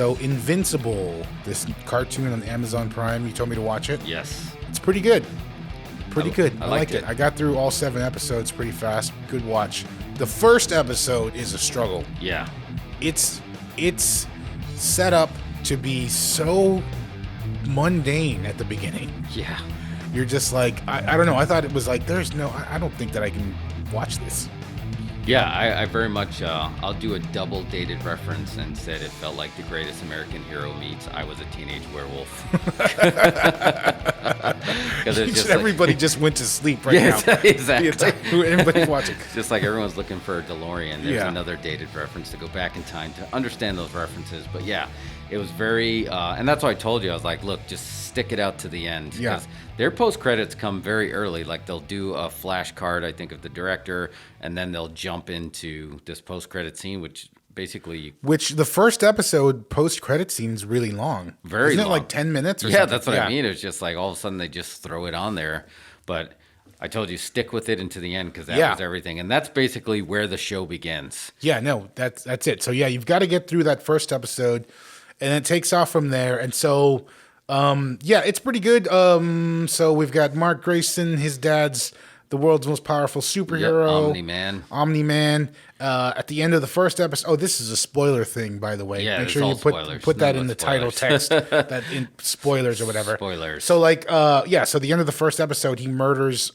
So Invincible, this cartoon on Amazon Prime, you told me to watch it. Yes. It's pretty good. Pretty good. I liked it. I got through all 7 episodes pretty fast. Good watch. The first episode is a struggle. Yeah. It's set up to be so mundane at the beginning. Yeah. You're just like, I don't know. I thought it was like, I don't think that I can watch this. Yeah, I very much, I'll do a double dated reference and said it felt like the greatest American hero meets I was a teenage werewolf. Everybody just went to sleep now. Exactly. Everybody's watching. Just like everyone's looking for a DeLorean. There's another dated reference to go back in time to understand those references. But yeah, it was very, and that's why I told you, I was like, look, just stick it out to the end. Yeah. Their post-credits come very early. Like they'll do a flash card, I think, of the director, and then they'll jump into this post-credit scene, which basically... Which the first episode post-credit scene is really long. Very Isn't long. It like 10 minutes or something? Yeah, that's what I mean. It's just like all of a sudden they just throw it on there. But I told you, stick with it into the end because that was everything. And that's basically where the show begins. Yeah, no, that's it. So yeah, you've got to get through that first episode, and it takes off from there. And so... it's pretty good. So we've got Mark Grayson, his dad's the world's most powerful superhero. Omni-man. Omni-man. At the end of the first episode, this is a spoiler thing, by the way. Yeah, make sure you put that in the title text, that in spoilers or whatever. Spoilers. So so the end of the first episode, he murders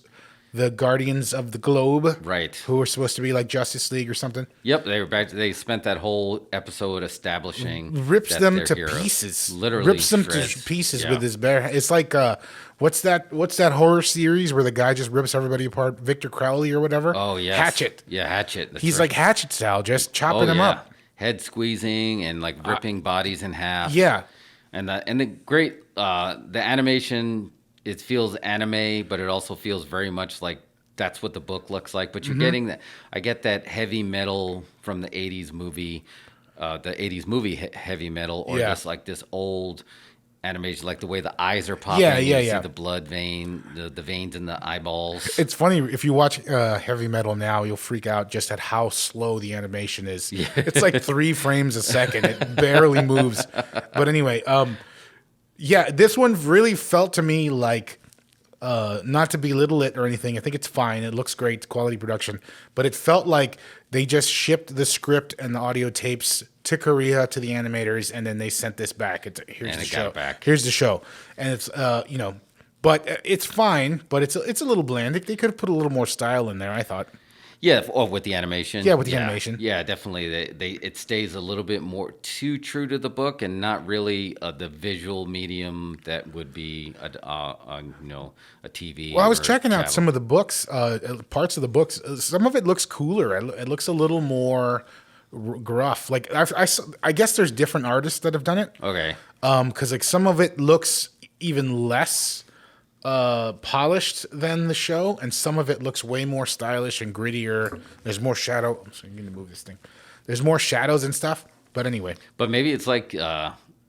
the Guardians of the Globe, right? Who were supposed to be like Justice League or something. Yep, they spent that whole episode establishing rips them to heroes. Pieces. Literally rips them shreds. to pieces with his bare hand. It's like what's that horror series where the guy just rips everybody apart? Victor Crowley or whatever. Oh yeah, Hatchet. Yeah, Hatchet. That's He's like Hatchet style, just chopping them up, head squeezing and like ripping bodies in half. Yeah, and the great the animation. It feels anime, but it also feels very much like that's what the book looks like. But you're getting that. I get that heavy metal from the '80s movie, heavy metal, or just like this old animation, like the way the eyes are popping. You see the blood vein, the veins in the eyeballs. It's funny if you watch heavy metal now, you'll freak out just at how slow the animation is. Yeah. It's like 3 frames a second. It barely moves. But anyway, this one really felt to me like, not to belittle it or anything. I think it's fine. It looks great. It's quality production. But it felt like they just shipped the script and the audio tapes to Korea to the animators, and then they sent this back. Here's the show. Here's the show. And it's, but it's fine. But it's a little bland. They could have put a little more style in there, I thought. Yeah, with the animation. Yeah, with the animation. Yeah, definitely. It stays a little bit more too true to the book, and not really the visual medium that would be a TV. Well, I was checking out some of the books, parts of the books. Some of it looks cooler. It looks a little more gruff. Like I guess there's different artists that have done it. Okay. Because like some of it looks even less polished than the show, and some of it looks way more stylish and grittier. There's more shadow. I'm sorry, I'm going to move this thing. There's more shadows and stuff. But anyway. But maybe it's like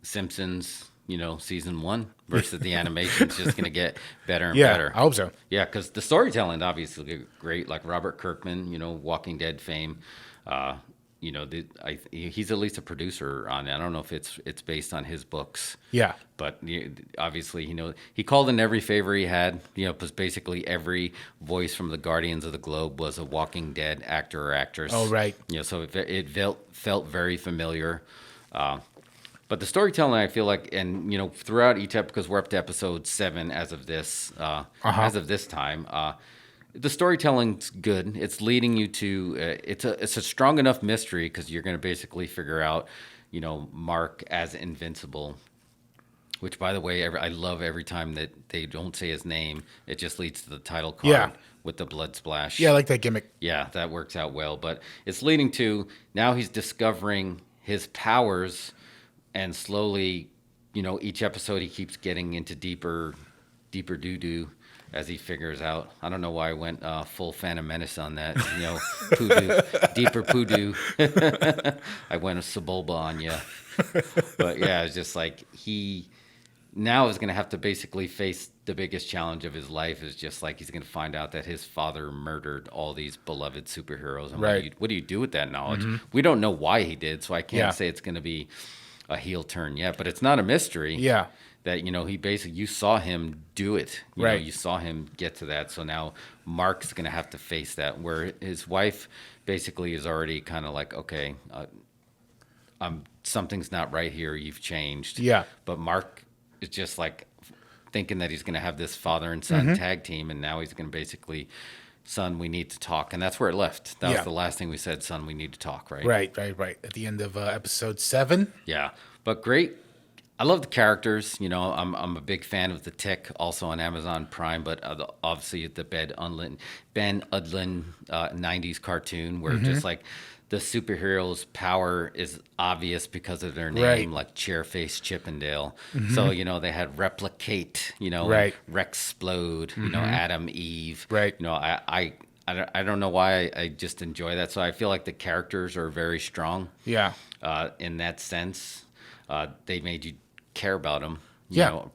Simpsons, season 1 versus the animation's just going to get better and better. I hope so. Yeah, because the storytelling obviously great. Like Robert Kirkman, Walking Dead fame. He's at least a producer on it. I don't know if it's based on his books. Yeah. But obviously, he called in every favor he had. Because basically every voice from the Guardians of the Globe was a Walking Dead actor or actress. Oh, right. So it felt very familiar. But the storytelling, I feel like, and throughout each episode, because we're up to episode 7 as of this time. The storytelling's good. It's leading you to it's a strong enough mystery because you're going to basically figure out, Mark as Invincible, which, by the way, I love every time that they don't say his name. It just leads to the title card with the blood splash. Yeah, I like that gimmick. Yeah, that works out well. But it's leading to now he's discovering his powers, and slowly, each episode he keeps getting into deeper doo-doo. As he figures out, I don't know why I went full Phantom Menace on that. Poodoo, deeper poodoo. I went a Sebulba on you, but yeah, it's just like he now is going to have to basically face the biggest challenge of his life. Is just like he's going to find out that his father murdered all these beloved superheroes. And what do you do with that knowledge? Mm-hmm. We don't know why he did, so I can't say it's going to be a heel turn yet, but it's not a mystery. Yeah. That, he basically, you saw him do it. Right. You saw him get to that. So now Mark's going to have to face that, where his wife basically is already kind of like, okay, something's not right here. You've changed. Yeah. But Mark is just like thinking that he's going to have this father and son tag team. And now he's going to basically, son, we need to talk. And that's where it left. That was the last thing we said, son, we need to talk, right? Right. At the end of episode 7. Yeah. But great. I love the characters. I'm a big fan of The Tick, also on Amazon Prime, but obviously the Ben Udlin 90s cartoon where just like the superheroes' power is obvious because of their name, like Chairface Chippendale. So, they had Replicate, Rexplode, Adam Eve. Right. I don't know why I just enjoy that. So I feel like the characters are very strong. Yeah. In that sense. They made you care about them,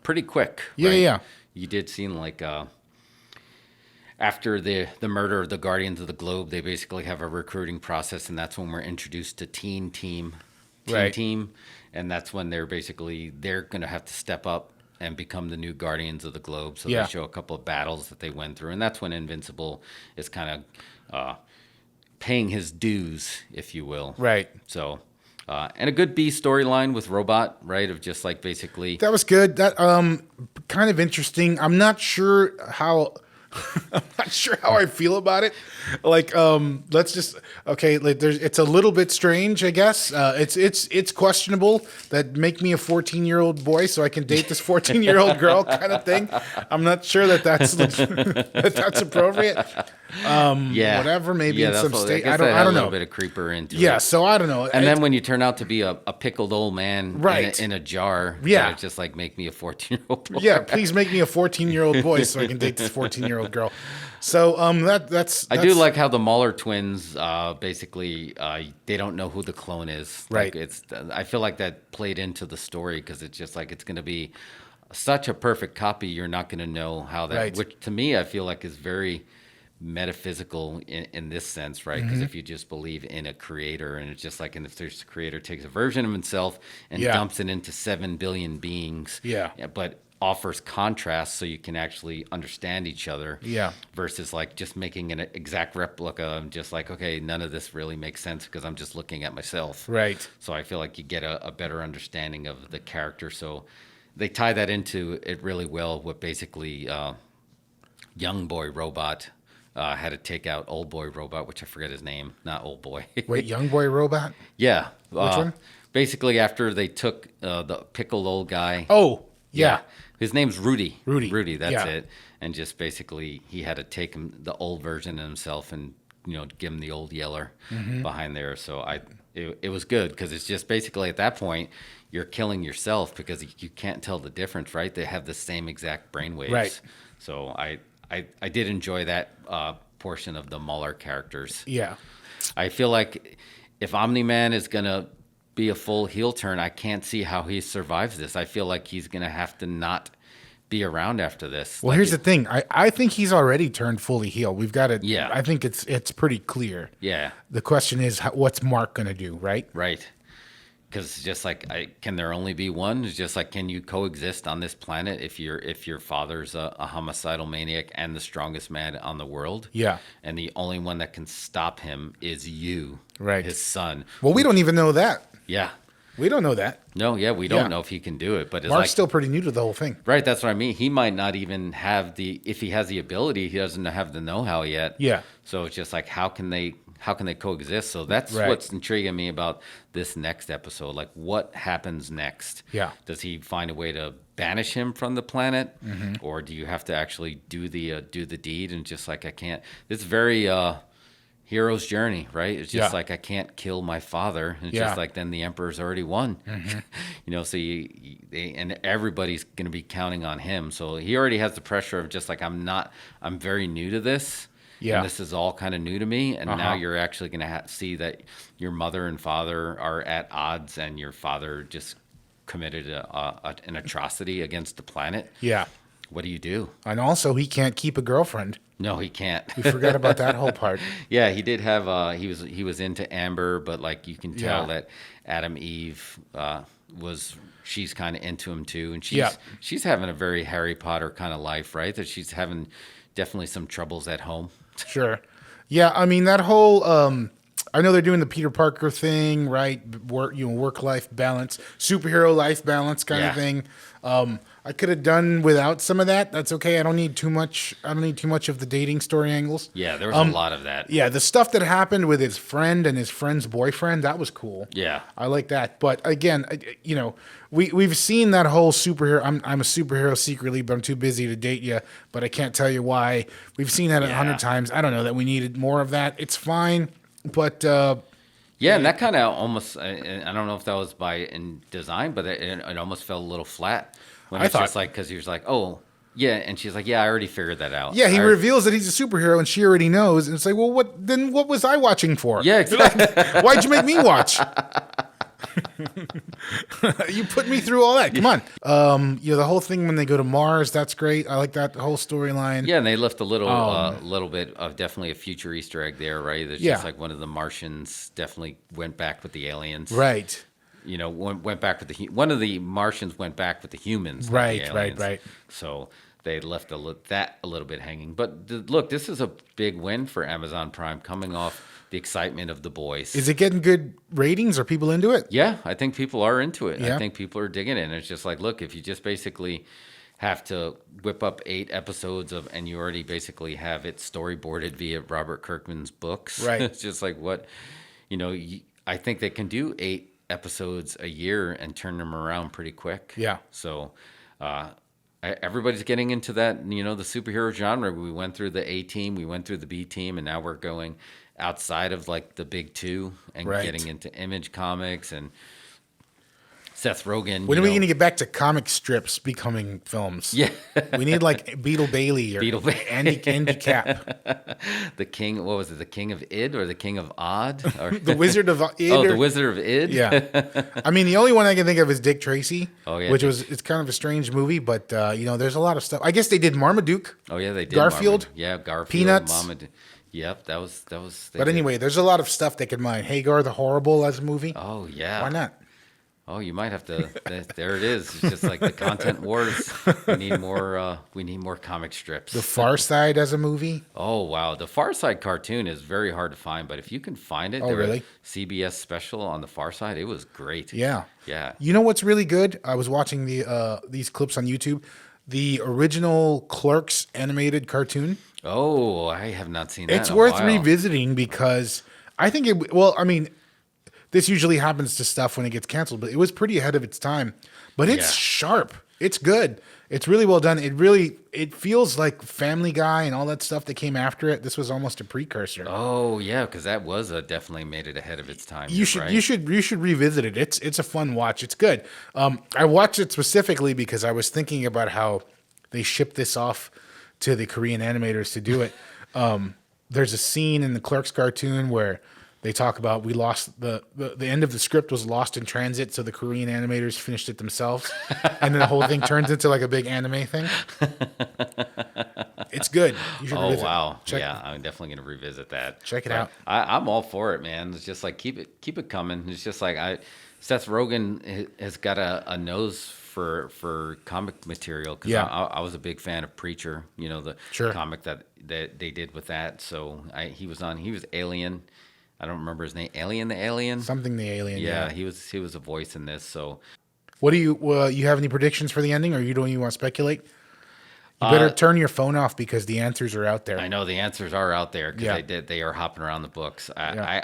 pretty quick. Yeah, right? yeah. You did seem like after the murder of the Guardians of the Globe, they basically have a recruiting process, and that's when we're introduced to Teen Team, and that's when they're going to have to step up and become the new Guardians of the Globe. So they show a couple of battles that they went through, and that's when Invincible is kind of paying his dues, if you will. Right. So. And a good B storyline with Robot, right? Of just like basically that was good. That kind of interesting. I'm not sure how I feel about it. Like let's just like it's a little bit strange, I guess. It's questionable that make me a 14-year-old boy so I can date this 14-year-old girl kind of thing. I'm not sure that's that's appropriate. Whatever, maybe in some state. I don't know. A little bit of creeper into it. Yeah, so I don't know. And then when you turn out to be a pickled old man in a jar, it's just like make me a 14-year-old boy. Yeah, please make me a 14-year-old boy so I can date this 14-year-old girl. So that's I do like how the Mahler twins basically they don't know who the clone is. Right. Like I feel like that played into the story because it's just like it's going to be such a perfect copy. You're not going to know how that. Which to me I feel like is very metaphysical in this sense, right? Because if you just believe in a creator, and it's just like, and if there's a creator takes a version of himself and dumps it into 7 billion beings, but offers contrast so you can actually understand each other, versus like just making an exact replica and just like, okay, none of this really makes sense because I'm just looking at myself, right? So I feel like you get a better understanding of the character. So they tie that into it really well with basically young boy robot had to take out old boy robot, which I forget his name. Not old boy. Wait, young boy robot? Yeah. Which one? Basically, after they took the pickled old guy. Oh, yeah. His name's Rudy. Rudy, that's it. And just basically, he had to take him the old version of himself and give him the old yeller behind there. So it was good because it's just basically at that point you're killing yourself because you can't tell the difference, right? They have the same exact brainwaves. Right. So I did enjoy that portion of the Mahler characters. Yeah. I feel like if Omni-Man is going to be a full heel turn, I can't see how he survives this. I feel like he's going to have to not be around after this. Well, here's the thing. I think he's already turned fully heel. We've got it. Yeah. I think it's pretty clear. Yeah. The question is, what's Mark going to do, right? Right. Because it's just like, can there only be one? It's just like, can you coexist on this planet if your father's a homicidal maniac and the strongest man on the world? Yeah. And the only one that can stop him is you, right? His son. Well, we don't even know that. Yeah. We don't know that. No, we don't know if he can do it. But it's Mark's still pretty new to the whole thing. Right, that's what I mean. He might not even have if he has the ability, he doesn't have the know-how yet. Yeah. So it's just like, how can they coexist? So that's what's intriguing me about this next episode. Like, what happens next? Yeah. Does he find a way to banish him from the planet, or do you have to actually do the deed? And just like, I can't. It's very hero's journey, right? It's just like, I can't kill my father. And it's just like, then the emperor's already won. So and everybody's going to be counting on him. So he already has the pressure of just like, I'm very new to this. Yeah. And this is all kind of new to me. And now you're actually going to see that your mother and father are at odds, and your father just committed an atrocity against the planet. Yeah. What do you do? And also, he can't keep a girlfriend. No, he can't. We forgot about that whole part. Yeah, he did have. He was into Amber, but like you can tell that Adam Eve she's kind of into him too, and Yeah. she's having a very Harry Potter kind of life, right? That she's having definitely some troubles at home. Sure. Yeah, I mean that whole I know they're doing the Peter Parker thing, right? Work life balance, superhero life balance kind Yeah. of thing. I could have done without some of that. That's okay. I don't need too much of the dating story angles. Yeah, there was a lot of that. Yeah, the stuff that happened with his friend and his friend's boyfriend, that was cool. Yeah. I like that. But again, we've seen that whole superhero. I'm a superhero secretly, but I'm too busy to date you. But I can't tell you why. We've seen that 100 times. I don't know that we needed more of that. It's fine, but Yeah, and that kind of almost, I don't know if that was by in design, but it almost felt a little flat when I it's thought- just like, because he was like, oh, yeah, and she's like, yeah, I already figured that out. yeah, he I- reveals that he's a superhero, and she already knows. And it's like, well, what was I watching for? Yeah, exactly. Why'd you make me watch? You put me through all that. Come on. The whole thing when they go to Mars, that's great. I like that whole storyline. Yeah, and they left a little bit of definitely a future Easter egg there, right? It's Yeah. just like one of the Martians definitely went back with the aliens. Right. Went back with one of the Martians went back with the humans. not the Right, aliens. right. So they left that a little bit hanging. But look, this is a big win for Amazon Prime coming off the excitement of The Boys. Is it getting good ratings? Are people into it? Yeah, I think people are into it. Yeah. I think people are digging it. And it's just like, look, if you just basically have to whip up 8 episodes and you already basically have it storyboarded via Robert Kirkman's books. Right. It's just like I think they can do 8 episodes a year and turn them around pretty quick. Yeah. So everybody's getting into that, the superhero genre. We went through the A team, we went through the B team, and now we're going outside of like the big 2 and Right. getting into Image Comics and Seth Rogen. When are we going to get back to comic strips becoming films? Yeah. We need like Beetle Bailey or Beetle Bailey. Andy Cap. The King, what was it? The King of Id or the King of Odd? Or, The Wizard of Id. the Wizard of Id? Yeah. I mean, the only one I can think of is Dick Tracy. Oh, yeah, It's kind of a strange movie, but there's a lot of stuff. I guess they did Marmaduke. Oh, yeah, they did. Garfield? Yeah, Garfield. Peanuts? Yep, that was. But anyway, there's a lot of stuff they could mine. Hagar the Horrible as a movie. Oh, yeah. Why not? Oh, you might have to. There it is. It's just like the content wars. We need more. We need more comic strips. The Far Side as a movie. Oh wow, the Far Side cartoon is very hard to find, but if you can find it, Oh, there was really? a CBS special on the Far Side. It was great. Yeah. Yeah. You know what's really good? I was watching these clips on YouTube. The original Clerks animated cartoon. Oh, I have not seen that. It's in a worth while. revisiting because I think it. Well, I mean, this usually happens to stuff when it gets canceled, but it was pretty ahead of its time. But it's Yeah. sharp. It's good. It's really well done. It feels like Family Guy and all that stuff that came after it. This was almost a precursor. Oh yeah, because that was definitely made it ahead of its time. You You're should right. you should revisit it. It's a fun watch. It's good. I watched it specifically because I was thinking about how they shipped this off to the Korean animators to do it. There's a scene in the Clerks cartoon where they talk about we lost the end of the script was lost in transit, so the Korean animators finished it themselves, and then the whole thing turns into like a big anime thing. It's good. You should Oh revisit it. wow, Check- yeah, I'm definitely gonna revisit that. Check it But out. I'm all for it, man. It's just like keep it coming. It's just like Seth Rogen has got a nose for comic material because Yeah. I was a big fan of Preacher. The Sure. comic that they did with that. So he was Alien. I don't remember his name. Alien the Alien. Something the alien. Yeah, he was a voice in this. So What do you have any predictions for the ending, or you don't even want to speculate? You better turn your phone off because the answers are out there. I know the answers are out there because Yeah. they are hopping around the books. Yeah.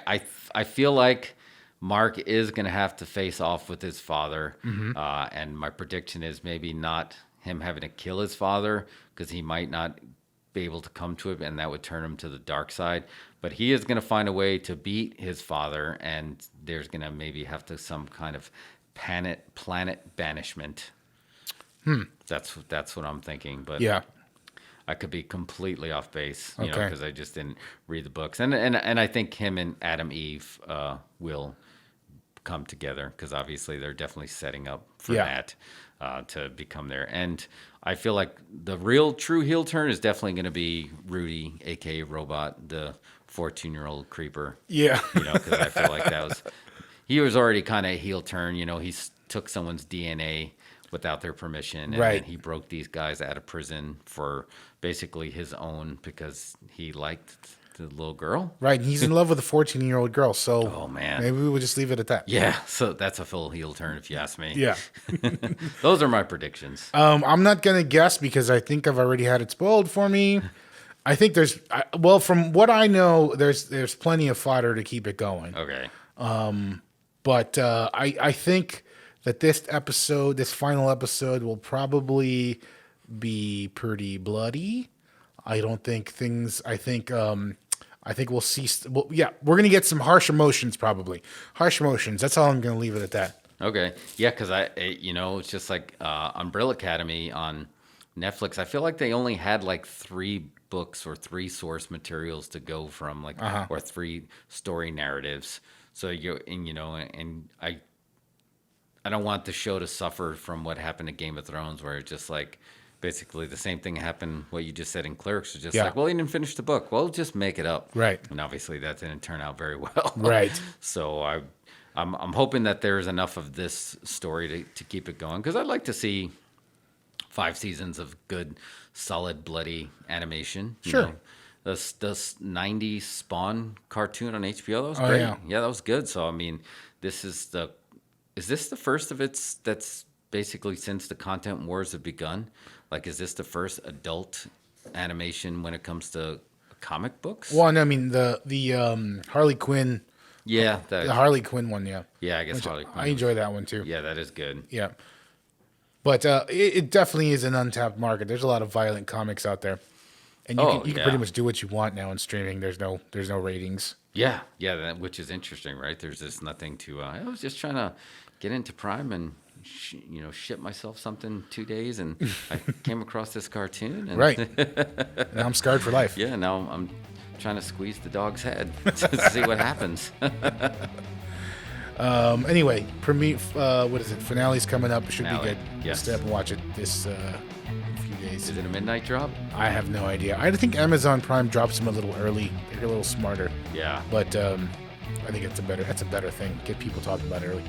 I feel like Mark is going to have to face off with his father, Mm-hmm. and my prediction is maybe not him having to kill his father because he might not be able to come to it, and that would turn him to the dark side. But he is going to find a way to beat his father, and there's going to maybe have to some kind of planet banishment. That's what I'm thinking, but Yeah. I could be completely off base, Okay. because I just didn't read the books, and I think him and Adam Eve will come together because obviously they're definitely setting up for Yeah. that to become there. And I feel like the real true heel turn is definitely going to be Rudy, aka Robot, the 14-year-old creeper. Yeah. Because I feel like he was already kind of heel turn. He took someone's DNA without their permission, and Right. then he broke these guys out of prison for basically his own because he liked the little girl. Right. He's in love with a 14-year-old girl. So Oh, man. maybe we'll just leave it at that. Yeah, so that's a full heel turn if you ask me. Yeah. Those are my predictions. I'm not going to guess because I think I've already had it spoiled for me. I think well, from what I know, there's plenty of fodder to keep it going. Okay. But I think that this final episode will probably be pretty bloody. I don't think I think we'll see. Well, yeah, we're going to get some harsh emotions probably. Harsh emotions. That's all I'm going to leave it at that. Okay. Yeah, because it's just like Umbrella Academy on Netflix. I feel like they only had like 3 books or 3 source materials to go from, like, or 3 story narratives. So I don't want the show to suffer from what happened to Game of Thrones, where it's just like basically the same thing happened. What you just said in Clerks was just like, well, he didn't finish the book. Well, just make it up. Right. And obviously that didn't turn out very well. Right. So I'm hoping that there's enough of this story to keep it going, because I'd like to see 5 seasons of good, solid, bloody animation. Sure. The 90s Spawn cartoon on HBO, that was great. Yeah, that was good. So, I mean, is this the first of its that's basically since the content wars have begun? Like, is this the first adult animation when it comes to comic books? Well, no, I mean, the Harley Quinn. Yeah. The Harley Quinn one, yeah. Yeah, I guess Harley Quinn. I enjoy that one, too. Yeah, that is good. Yeah. But it definitely is an untapped market. There's a lot of violent comics out there. And you can pretty much do what you want now in streaming. There's no ratings. Yeah, which is interesting, right? There's just nothing to. I was just trying to get into Prime and ship myself something 2 days, and I came across this cartoon. And Right. Now I'm scarred for life. Yeah, now I'm trying to squeeze the dog's head to see what happens. Anyway, what is it? Finale's coming up. It should be good. Yes. Stay up and watch it this few days. Is it a midnight drop? I have no idea. I think Amazon Prime drops them a little early. They're a little smarter. Yeah. But I think that's a better thing. Get people talking about it early.